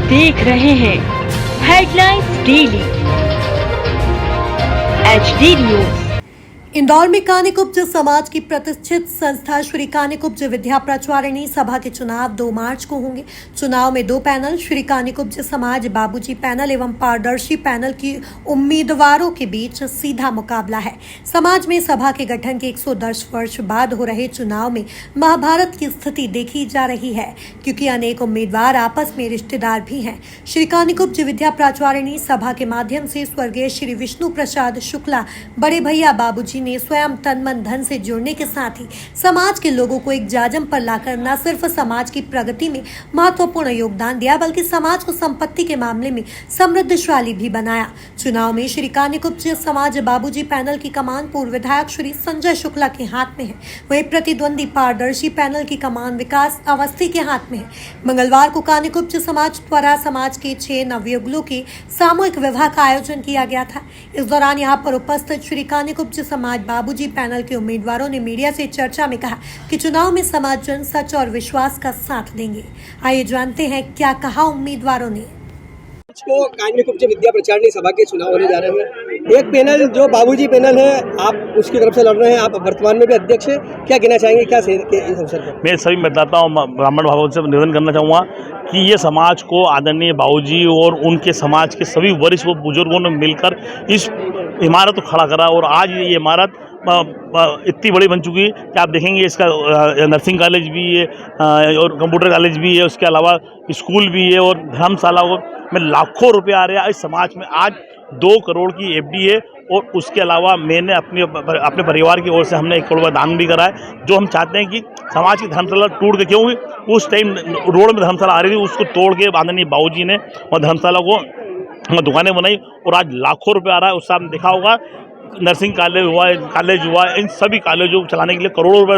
देख रहे हैं headlines daily HD news. Indore में कानिकुब्ज समाज की प्रतिष्ठित संस्था श्री कानिकुब्ज विद्या प्रचारिणी सभा के चुनाव 2 मार्च को होंगे। चुनाव में 2 पैनल श्री कानिकुब्ज समाज बाबूजी पैनल एवं पारदर्शी पैनल की उम्मीदवारों के बीच सीधा मुकाबला है। समाज में सभा के गठन के 110 वर्ष बाद हो रहे चुनाव में महाभारत की स्थिति देखी जा रही है, क्योंकि अनेक उम्मीदवार आपस में रिश्तेदार भी हैं। श्री कानिकुब्ज विद्या प्रचारिणी सभा के माध्यम से स्वर्गीय श्री विष्णु प्रसाद शुक्ला बड़े भैया बाबूजी ने स्वयं तन मन धन से जुड़ने के साथ ही समाज के लोगों को एक जाजम पर लाकर न सिर्फ समाज की प्रगति में महत्वपूर्ण योगदान दिया, बल्कि समाज को संपत्ति के मामले में समृद्धशाली भी बनाया। चुनाव में श्री कानिकुब्ज समाज बाबूजी पैनल की कमान पूर्व विधायक श्री संजय शुक्ला के हाथ में है, वहीं प्रतिद्वंदी पारदर्शी पैनल की कमान विकास अवस्थी के हाथ में है। मंगलवार को कानिकुब्ज समाज द्वारा समाज के 6 नवयुगलों के सामूहिक विवाह का आयोजन किया गया था। इस दौरान यहाँ पर उपस्थित श्री कानिकुब्ज समाज बाबूजी पैनल के उम्मीदवारों ने मीडिया से चर्चा में कहा कि चुनाव में समाज जन सच और विश्वास का साथ देंगे। आइए जानते हैं क्या कहा उम्मीदवारों ने। को कानिकुब्ज विद्या प्रचारिणी सभा के चुनाव होने जा रहे हैं। एक पैनल जो बाबूजी पैनल है, आप उसकी तरफ से लड़ रहे हैं, आप वर्तमान में भी अध्यक्ष हैं, क्या कहना चाहेंगे, क्या इस अवसर पर? मैं सभी मतदाताओं ब्राह्मण भाइयों से निवेदन करना चाहूँगा कि ये समाज को आदरणीय बाबूजी और उनके समाज के सभी वरिष्ठ बुजुर्गों ने मिलकर इस इमारत को खड़ा करा, और आज ये इमारत इतनी बड़ी बन चुकी है कि आप देखेंगे इसका नर्सिंग कॉलेज भी है और कंप्यूटर कॉलेज भी है, उसके अलावा स्कूल भी है और धर्मशाला में लाखों रुपए आ रहे हैं। इस समाज में आज 2 करोड़ की FD है, और उसके अलावा मैंने अपने परिवार की ओर से हमने 1 करोड़ का दान भी करा है। जो हम चाहते हैं कि समाज की धर्मशाला टूट के, क्योंकि उस टाइम रोड में धर्मशाला आ रही थी, उसको तोड़ के आदरणीय बाबूजी ने और धर्मशाला को दुकानें बनाई, और आज लाखों रुपए आ रहा है। उससे आपने देखा होगा नर्सिंग कॉलेज हुआ, इन सभी कॉलेजों को चलाने के लिए करोड़ों रुपए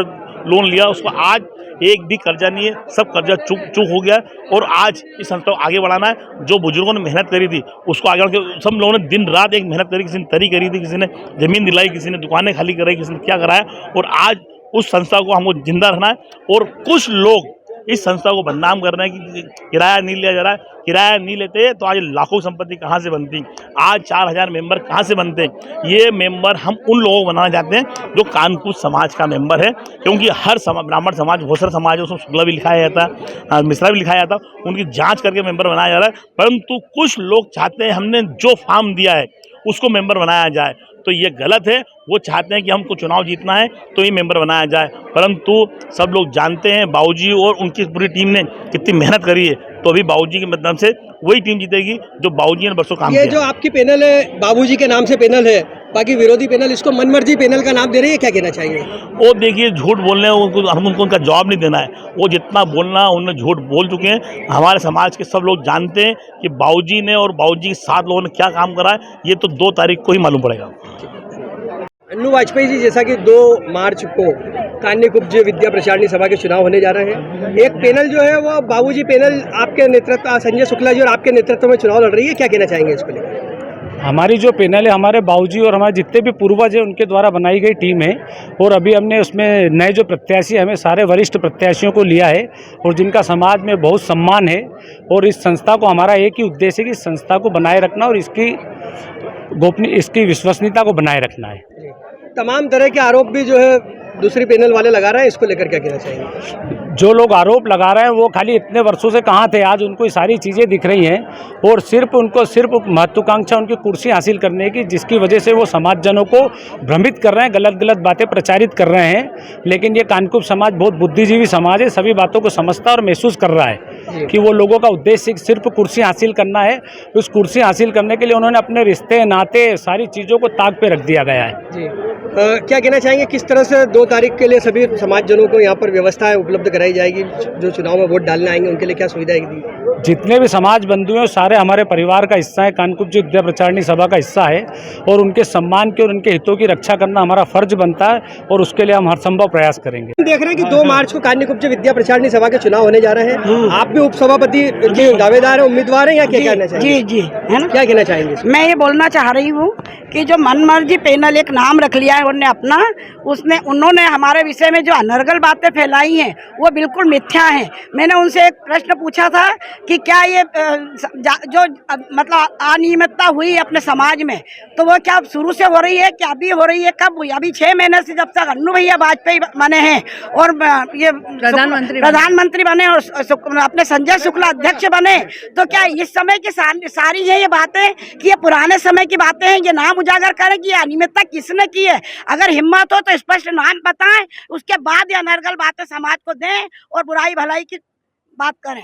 लोन लिया, उसको आज एक भी कर्जा नहीं है, सब कर्जा चूक हो गया। और आज इस संस्था को आगे बढ़ाना है। जो बुजुर्गों ने मेहनत करी थी उसको आगे बढ़ा, सब लोगों ने दिन रात एक मेहनत करी, किसी ने तरी करी थी, किसी ने ज़मीन दिलाई, किसी ने दुकानें खाली कराई, किसी ने क्या कराया, और आज उस संस्था को हमको जिंदा रखना है। और कुछ लोग इस संस्था को बदनाम कर रहे हैं कि किराया नहीं लिया जा रहा है। किराया नहीं लेते तो आज लाखों संपत्ति कहाँ से बनती, आज 4000 मेंबर कहाँ से बनते। ये मेंबर हम उन लोगों को बनाना चाहते हैं जो कानकुब्ज समाज का मेंबर है, क्योंकि हर ब्राह्मण समाज बहुत सारा समाज है, उसमें शुक्ला भी लिखाया जाता है, मिश्रा भी लिखाया जाता है, उनकी जाँच करके मेंबर बनाया जा रहा है। परंतु कुछ लोग चाहते हैं हमने जो फॉर्म दिया है उसको मेंबर बनाया जाए, तो ये गलत है। वो चाहते हैं कि हमको चुनाव जीतना है तो ये मेंबर बनाया जाए, परंतु सब लोग जानते हैं बाबूजी और उनकी पूरी टीम ने कितनी मेहनत करी है, तो अभी बाबूजी के माध्यम से वही टीम जीतेगी जो बाबूजी ने बरसों काम किया। ये जो आपकी पैनल है बाबूजी के नाम से पैनल है, बाकी विरोधी पैनल इसको मनमर्जी पैनल का नाम दे रही है, क्या कहना चाहिए? वो देखिए झूठ बोलने हमको उनका जवाब नहीं देना है। वो जितना बोलना उन्होंने झूठ बोल चुके हैं। हमारे समाज के सब लोग जानते हैं कि बाबूजी ने और बाबूजी के 7 लोगों ने क्या काम करा है, ये तो 2 तारीख को ही मालूम पड़ेगा। अन्नू वाजपेयी जी, जैसा कि 2 मार्च को कानिकुब्ज विद्या प्रचारिणी सभा के चुनाव होने जा रहे हैं, एक पैनल जो है वो बाबूजी पैनल आपके नेतृत्व संजय शुक्ला जी और आपके नेतृत्व में चुनाव लड़ रही है, क्या कहना चाहेंगे इसको लेकर? हमारी जो पैनल है हमारे बाबूजी और हमारे जितने भी पूर्वज हैं उनके द्वारा बनाई गई टीम है, और अभी हमने उसमें नए जो प्रत्याशी हमें सारे वरिष्ठ प्रत्याशियों को लिया है, और जिनका समाज में बहुत सम्मान है। और इस संस्था को हमारा एक ही उद्देश्य है कि इस संस्था को बनाए रखना और इसकी विश्वसनीयता को बनाए रखना है। तमाम तरह के आरोप भी जो है दूसरी पैनल वाले लगा रहे हैं, इसको लेकर क्या कहना चाहिए? जो लोग आरोप लगा रहे हैं वो खाली इतने वर्षों से कहाँ थे, आज उनको ये सारी चीज़ें दिख रही हैं, और उनको सिर्फ महत्वाकांक्षा उनकी कुर्सी हासिल करने की, जिसकी वजह से वो समाजजनों को भ्रमित कर रहे हैं, गलत बातें प्रचारित कर रहे हैं। लेकिन ये कानकुब्ज समाज बहुत बुद्धिजीवी समाज है, सभी बातों को समझता और महसूस कर रहा है कि वो लोगों का उद्देश्य सिर्फ कुर्सी हासिल करना है। उस कुर्सी हासिल करने के लिए उन्होंने अपने रिश्ते नाते सारी चीज़ों को ताक पे रख दिया गया है। जी क्या कहना चाहेंगे, किस तरह से 2 तारीख के लिए सभी समाजजनों को यहाँ पर व्यवस्थाएं उपलब्ध कराई जाएगी, जो चुनाव में वोट डालने आएंगे उनके लिए क्या सुविधाएं दी? जितने भी समाज बंधु हैं सारे हमारे परिवार का हिस्सा है, कानकुब्ज विद्या प्रचारिणी सभा का हिस्सा है, और उनके सम्मान की और उनके हितों की रक्षा करना हमारा फर्ज बनता है, और उसके लिए हम हर संभव प्रयास करेंगे। देख रहे हैं कि 2 मार्च को कानिकुब्ज विद्या प्रचारिणी सभा के चुनाव होने जा रहे हैं, आप भी उपसभापति के दावेदार हैं, उम्मीदवार हैं, या क्या कहना चाहिए? जी है ना, क्या कहना चाहेंगे? मैं ये बोलना चाह रही हूँ कि जो मनमर्जी पैनल एक नाम रख लिया है उन्होंने अपना, उन्होंने हमारे विषय में जो अनर्गल बातें फैलाई हैं वो बिल्कुल मिथ्या हैं। मैंने उनसे एक प्रश्न पूछा था कि क्या ये जो मतलब अनियमितता हुई अपने समाज में, तो वो क्या शुरू से हो रही है, क्या अभी हो रही है, कब हुई? अभी 6 महीने से जब तक अन्नू भैया वाजपेयी बने हैं और ये प्रधानमंत्री बने और अपने संजय शुक्ला अध्यक्ष बने, तो क्या इस समय की सारी है ये बातें कि ये पुराने समय की बातें हैं? ये नाम उजागर करें कि ये अनियमितता किसने की है। अगर हिम्मत हो तो स्पष्ट नाम बताएं, उसके बाद ये अनर्गल बातें समाज को दें और बुराई भलाई की बात करें,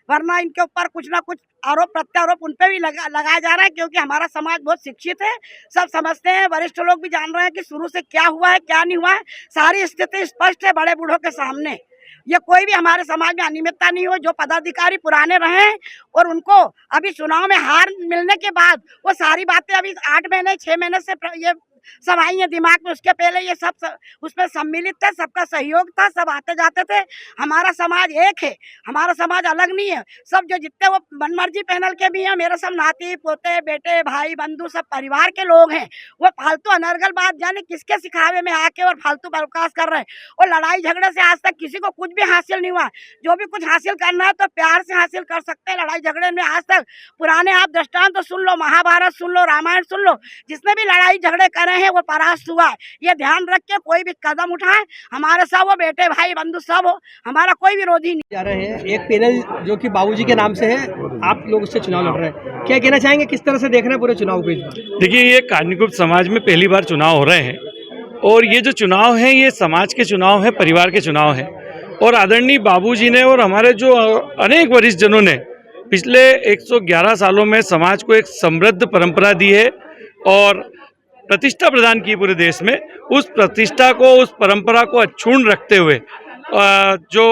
वरना इनके ऊपर कुछ ना कुछ आरोप प्रत्यारोप उन पे भी लगाया जा रहा है, क्योंकि हमारा समाज बहुत शिक्षित है, सब समझते हैं, वरिष्ठ लोग भी जान रहे हैं कि शुरू से क्या हुआ है क्या नहीं हुआ है, सारी स्थिति स्पष्ट है बड़े बूढ़ों के सामने। ये कोई भी हमारे समाज में अनियमितता नहीं हो। जो पदाधिकारी पुराने रहे और उनको अभी चुनाव में हार मिलने के बाद वो सारी बातें अभी 8 महीने 6 महीने से ये सब आई है दिमाग में, उसके पहले ये सब उसमें सम्मिलित थे, सबका सहयोग था, सब आते जाते थे। हमारा समाज एक है, हमारा समाज अलग नहीं है। सब जो जितने वो मनमर्जी पैनल के भी हैं, मेरे सब नाती पोते बेटे भाई बंधु सब परिवार के लोग हैं। वो फालतू अनर्गल बात जाने किसके सिखावे में आके और फालतू बकवास कर रहे हैं। और लड़ाई झगड़े से आज तक किसी को कुछ भी हासिल नहीं हुआ। जो भी कुछ हासिल करना है तो प्यार से हासिल कर सकते हैं। लड़ाई झगड़े में आज तक पुराने आप दृष्टांत तो सुन लो, महाभारत सुन लो, रामायण सुन लो, जिसने भी लड़ाई झगड़े करे हैं वो परास्त हुआ है। ये ध्यान रख के कोई भी कदम उठाए, हमारे सब वो बेटे भाई बंधु सब हो, हमारा कोई विरोधी नहीं। जा रहे हैं एक पैनल जो कि बाबूजी के नाम से है, आप लोग उससे चुनाव लड़ रहे हैं, क्या कहना चाहेंगे, किस तरह से देखना है पूरे चुनाव को? देखिए, ये कान्यकुब्ज समाज में पहली बार चुनाव हो रहे हैं और ये जो चुनाव है ये समाज के चुनाव है, परिवार के चुनाव है। और आदरणीय बाबूजी ने और हमारे जो अनेक वरिष्ठ जनों ने पिछले 111 सालों में समाज को एक समृद्ध परंपरा दी है और प्रतिष्ठा प्रदान की पूरे देश में। उस प्रतिष्ठा को, उस परंपरा को अक्षुण्ण रखते हुए जो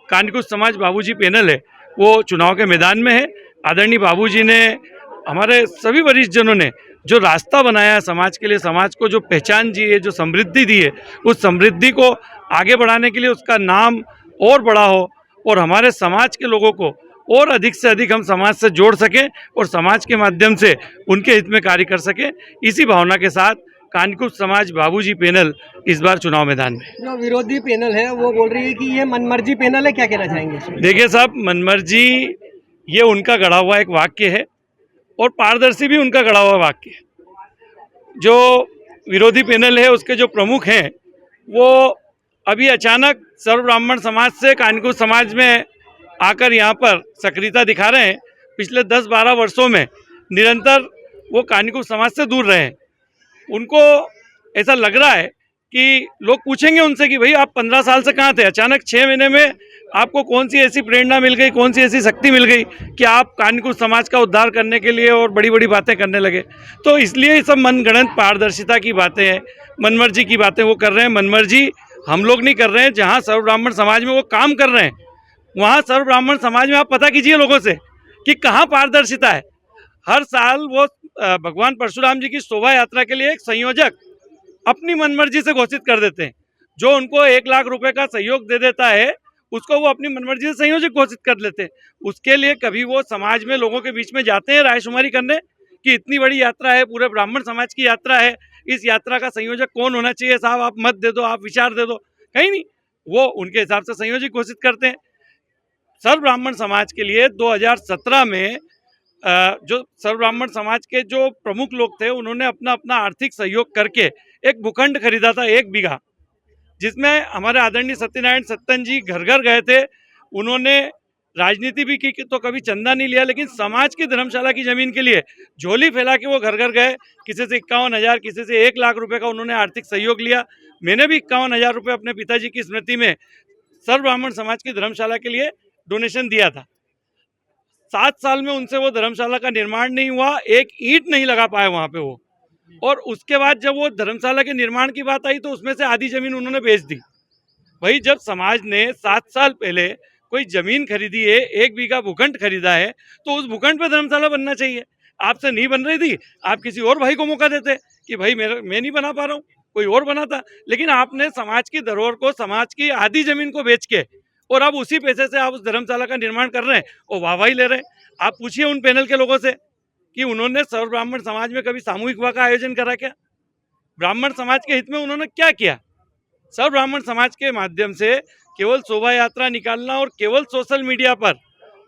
कान्यकुब्ज समाज बाबूजी पैनल है वो चुनाव के मैदान में है। आदरणीय बाबूजी ने, हमारे सभी वरिष्ठ जनों ने जो रास्ता बनाया है समाज के लिए, समाज को जो पहचान दी है, जो समृद्धि दी है, उस समृद्धि को आगे बढ़ाने के लिए उसका नाम और बड़ा हो और हमारे समाज के लोगों को और अधिक से अधिक हम समाज से जोड़ सकें और समाज के माध्यम से उनके हित में कार्य कर सकें। इसी भावना के साथ कान्यकुब्ज समाज बाबूजी पैनल इस बार चुनाव मैदान में। जो विरोधी पैनल है वो बोल रही है कि ये मनमर्जी पैनल है, क्या कहना चाहेंगे? देखिए साहब, मनमर्जी ये उनका गढ़ा हुआ एक वाक्य है और पारदर्शी भी उनका गढ़ा हुआ वाक्य है। जो विरोधी पैनल है उसके जो प्रमुख हैं वो अभी अचानक सर्व ब्राह्मण समाज से कान्यकुब्ज समाज में आकर यहाँ पर सक्रियता दिखा रहे हैं। पिछले 10-12 वर्षों में निरंतर वो कान्यकुब्ज समाज से दूर रहे हैं। उनको ऐसा लग रहा है कि लोग पूछेंगे उनसे कि भाई आप 15 साल से कहाँ थे, अचानक 6 महीने में आपको कौन सी ऐसी प्रेरणा मिल गई, कौन सी ऐसी शक्ति मिल गई कि आप कान्यकुब्ज समाज का उद्धार करने के लिए और बड़ी बड़ी बातें करने लगे। तो इसलिए ये सब मनगढ़ंत पारदर्शिता की बातें हैं, मनमर्जी की बातें वो कर रहे हैं। मनमर्जी हम लोग नहीं कर रहे हैं। जहाँ सर्व ब्राह्मण समाज में वो काम कर रहे हैं वहाँ सर्व ब्राह्मण समाज में आप पता कीजिए लोगों से कि कहाँ पारदर्शिता है। हर साल वो भगवान परशुराम जी की शोभा यात्रा के लिए एक संयोजक अपनी मनमर्जी से घोषित कर देते हैं। जो उनको 1 लाख रुपए का सहयोग दे देता है उसको वो अपनी मनमर्जी से संयोजक घोषित कर लेते हैं। उसके लिए कभी वो समाज में लोगों के बीच में जाते हैं रायशुमारी करने कि इतनी बड़ी यात्रा है, पूरे ब्राह्मण समाज की यात्रा है, इस यात्रा का संयोजक कौन होना चाहिए साहब, आप मत दे दो, आप विचार दे दो, कहीं नहीं। वो उनके हिसाब से संयोजक घोषित करते हैं। सर्व ब्राह्मण समाज के लिए 2017 में जो सर्व ब्राह्मण समाज के जो प्रमुख लोग थे उन्होंने अपना अपना आर्थिक सहयोग करके एक भूखंड खरीदा था 1 बीघा, जिसमें हमारे आदरणीय सत्यनारायण सत्तन जी घर घर गए थे। उन्होंने राजनीति भी की तो कभी चंदा नहीं लिया, लेकिन समाज की धर्मशाला की जमीन के लिए झोली फैला के वो घर घर गए। किसी से 51,000, किसी से 1 लाख रुपए का उन्होंने आर्थिक सहयोग लिया। मैंने भी 51,000 रुपये अपने पिताजी की स्मृति में सर्व ब्राह्मण समाज की धर्मशाला के लिए डोनेशन दिया था। 7 साल में उनसे वो धर्मशाला का निर्माण नहीं हुआ, एक ईंट नहीं लगा पाए वहाँ पे वो। और उसके बाद जब वो धर्मशाला के निर्माण की बात आई तो उसमें से आधी जमीन उन्होंने बेच दी। भाई, जब समाज ने 7 साल पहले कोई जमीन खरीदी है, 1 बीघा भूखंड खरीदा है, तो उस भूखंड पे धर्मशाला बनना चाहिए। आपसे नहीं बन रही थी, आप किसी और भाई को मौका देते कि भाई मैं नहीं बना पा रहा हूँ, कोई और बनाता। लेकिन आपने समाज की धरोहर को, समाज की आधी जमीन को बेच के और अब उसी पैसे से आप उस धर्मशाला का निर्माण कर रहे हैं और वाहवाही ले रहे हैं। आप पूछिए उन पैनल के लोगों से कि उन्होंने सर्व ब्राह्मण समाज में कभी सामूहिक विवाह का आयोजन करा क्या? ब्राह्मण समाज के हित में उन्होंने क्या किया? सर्व ब्राह्मण समाज के माध्यम से केवल शोभा यात्रा निकालना और केवल सोशल मीडिया पर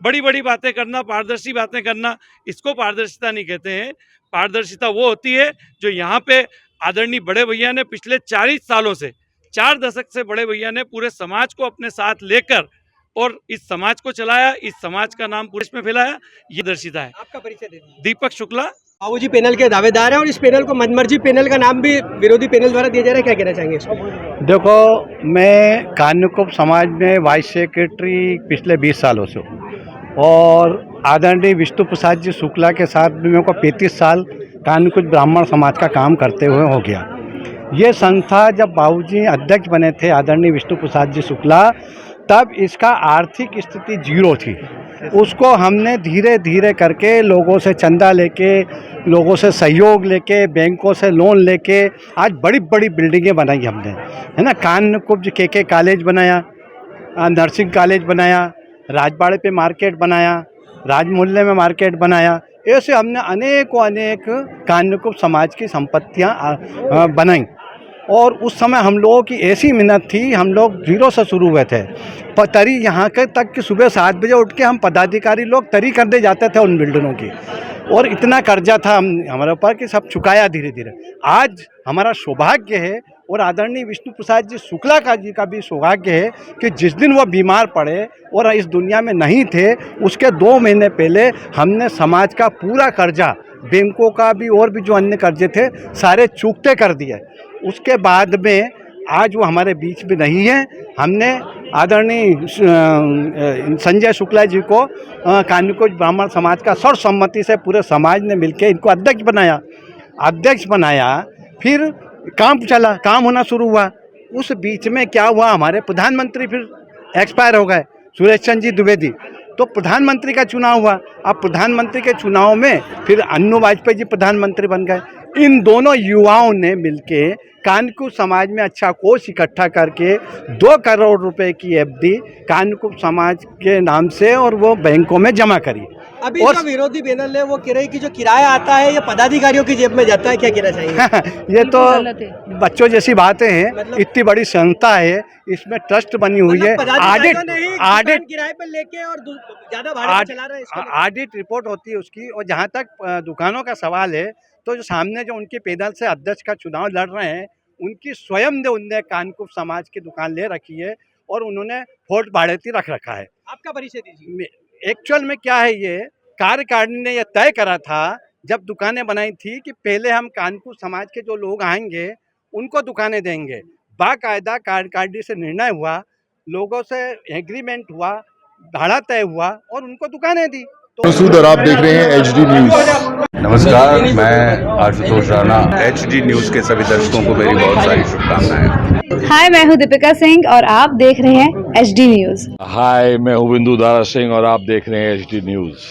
बड़ी बड़ी बातें करना, पारदर्शी बातें करना, इसको पारदर्शिता नहीं कहते हैं। पारदर्शिता वो होती है जो यहाँ पे आदरणीय बड़े भैया ने पिछले 40 सालों से, 4 दशक से बड़े भैया ने पूरे समाज को अपने साथ लेकर और इस समाज को चलाया, इस समाज का नाम पूरे देश में फैलाया, ये दर्शिता है। आपका परिचय दे दीजिए। दीपक शुक्ला, बाबूजी पैनल के दावेदार हैं और इस पैनल को मनमर्जी पैनल का नाम भी विरोधी पैनल द्वारा दिया जा रहा है, क्या कहना चाहेंगे इसको? देखो, मैं कान्यकुब्ज समाज में वाइस सेक्रेटरी पिछले 20 सालों से हूँ और आदरणीय विष्णु प्रसाद जी शुक्ला के साथ भी मेरे को 35 साल कान्यकुब्ज ब्राह्मण समाज का काम करते हुए हो गया। ये संस्था जब बाबूजी अध्यक्ष बने थे आदरणीय विष्णु प्रसाद जी शुक्ला, तब इसका आर्थिक स्थिति जीरो थी। उसको हमने धीरे धीरे करके लोगों से चंदा लेके, लोगों से सहयोग लेके, बैंकों से लोन लेके आज बड़ी बड़ी बिल्डिंगें बनाई हमने, है ना। कान्यकुब्ज के कॉलेज बनाया, नर्सिंग कॉलेज बनाया, राजबाड़े पे मार्केट बनाया, राजमोहल्ले में मार्केट बनाया। ऐसे हमने अनेक कान्यकुब्ज समाज की संपत्तियाँ बनाई। और उस समय हम लोगों की ऐसी मेहनत थी, हम लोग जीरो से शुरू हुए थे। तरी यहाँ के तक कि सुबह 7 बजे उठ के हम पदाधिकारी लोग तरी करने जाते थे उन बिल्डिंगों की, और इतना कर्जा था हमारे ऊपर कि सब चुकाया धीरे धीरे। आज हमारा सौभाग्य है और आदरणीय विष्णु प्रसाद जी शुक्ला जी का भी सौभाग्य है कि जिस दिन वो बीमार पड़े और इस दुनिया में नहीं थे, उसके 2 महीने पहले हमने समाज का पूरा कर्जा, बैंकों का भी और भी जो अन्य कर्जे थे, सारे चुकते कर दिए। उसके बाद में आज वो हमारे बीच में नहीं है। हमने आदरणीय संजय शुक्ला जी को कान्यकुब्ज ब्राह्मण समाज का सर्वसम्मति से पूरे समाज ने मिलकर इनको अध्यक्ष बनाया। फिर काम चला, काम होना शुरू हुआ। उस बीच में क्या हुआ, हमारे प्रधानमंत्री फिर एक्सपायर हो गए, सुरेश चंद्र जी द्विवेदी। तो प्रधानमंत्री का चुनाव हुआ। अब प्रधानमंत्री के चुनाव में फिर अन्नू वाजपेयी जी प्रधानमंत्री बन गए। इन दोनों युवाओं ने मिलके कान्यकुब्ज समाज में अच्छा कोष इकट्ठा करके 2 करोड़ रुपए की एफडी कान्यकुब्ज समाज के नाम से और वो बैंकों में जमा करी। अभी जो विरोधी पैनल है वो कह रही कि जो किराया आता है ये पदाधिकारियों की जेब में जाता है, क्या कहना चाहिए? ये तो बच्चों जैसी बातें हैं। मतलब इतनी बड़ी संस्था है, इसमें ट्रस्ट बनी हुई है, ऑडिट किराए पर लेके और ज्यादा भाड़ा चला रहे हैं, ऑडिट रिपोर्ट होती है उसकी। और जहाँ तक दुकानों का सवाल है, तो जो सामने जो उनके पैनल से अध्यक्ष का चुनाव लड़ रहे हैं, उनकी स्वयं ने उनने कान्यकुब्ज समाज की दुकान ले रखी है और उन्होंने फोर्ट भाड़ेती रख रखा है। आपका परिचय दीजिए। एक्चुअल में क्या है, ये कार्यकारिणी ने यह तय करा था जब दुकानें बनाई थी कि पहले हम कान्यकुब्ज समाज के जो लोग आएंगे उनको दुकानें देंगे। बाकायदा कार्यकारिणी से निर्णय हुआ, लोगों से एग्रीमेंट हुआ, भाड़ा तय हुआ और उनको दुकानें दी। और आप देख रहे हैं HD न्यूज। नमस्कार, मैं आशुतोष राणा। HD न्यूज के सभी दर्शकों को मेरी बहुत सारी शुभकामनाएं। हाय, मैं हूं दीपिका सिंह और आप देख रहे हैं HD न्यूज। हाय, मैं हूं बिंदु दारा सिंह और आप देख रहे हैं HD न्यूज।